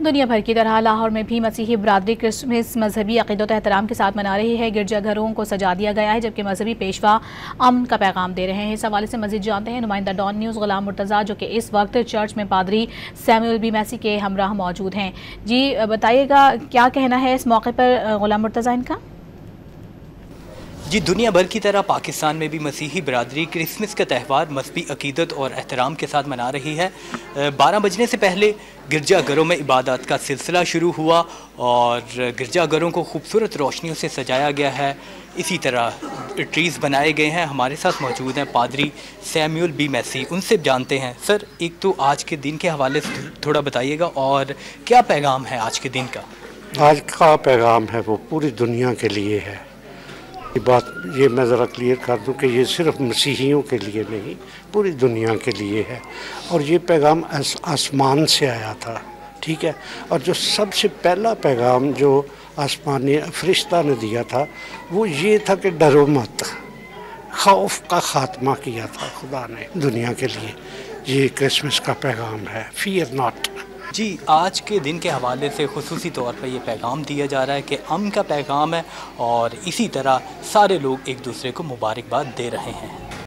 دنیا بھر کی طرح لاہور میں بھی مسیحی برادری کرسمس مذہبی عقیدت و احترام کے ساتھ منا رہی ہے۔ گرجا گھروں کو سجا دیا گیا ہے جبکہ مذہبی پیشوا امن کا پیغام دے رہے ہیں۔ اس حوالے سے مزید جانتے ہیں نمائندہ ڈان نیوز غلام مرتضیٰ جو کہ اس وقت چرچ میں پادری سیموئل بی میسی کے ہمراہ موجود ہیں۔ جی بتائیے گا کیا کہنا ہے اس موقع پر غلام مرتضیٰ ان کا؟ جی دنیا بھر کی طرح پاکستان میں بھی مسیحی برادری کرسمس کا تہوار مذہبی عقیدت اور احترام کے ساتھ منا رہی ہے۔ 12 بجنے سے پہلے گرجا گھروں میں عبادات کا سلسلہ شروع ہوا اور گرجا گھروں کو خوبصورت روشنیوں سے سجایا گیا ہے۔ اسی طرح ٹریز بنائے گئے ہیں۔ ہمارے ساتھ موجود ہیں پادری سیموئل بی میسی، ان سے جانتے ہیں۔ سر ایک تو آج کے دن کے حوالے سے تھوڑا بتائیے گا اور کیا پیغام ہے آج کے دن کا؟ آج کا پیغام ہے وہ پوری دنیا کے لیے ہے۔ یہ بات یہ میں ذرا کلیئر کر دوں کہ یہ صرف مسیحیوں کے لیے نہیں، پوری دنیا کے لیے ہے، اور یہ پیغام آسمان سے آیا تھا، ٹھیک ہے۔ اور جو سب سے پہلا پیغام جو آسمانی فرشتہ نے دیا تھا وہ یہ تھا کہ ڈرو مت، خوف کا خاتمہ کیا تھا خدا نے دنیا کے لیے۔ یہ کرسمس کا پیغام ہے، فیئر ناٹ۔ جی آج کے دن کے حوالے سے خصوصی طور پر یہ پیغام دیا جا رہا ہے کہ امن کا پیغام ہے اور اسی طرح سارے لوگ ایک دوسرے کو مبارکباد دے رہے ہیں۔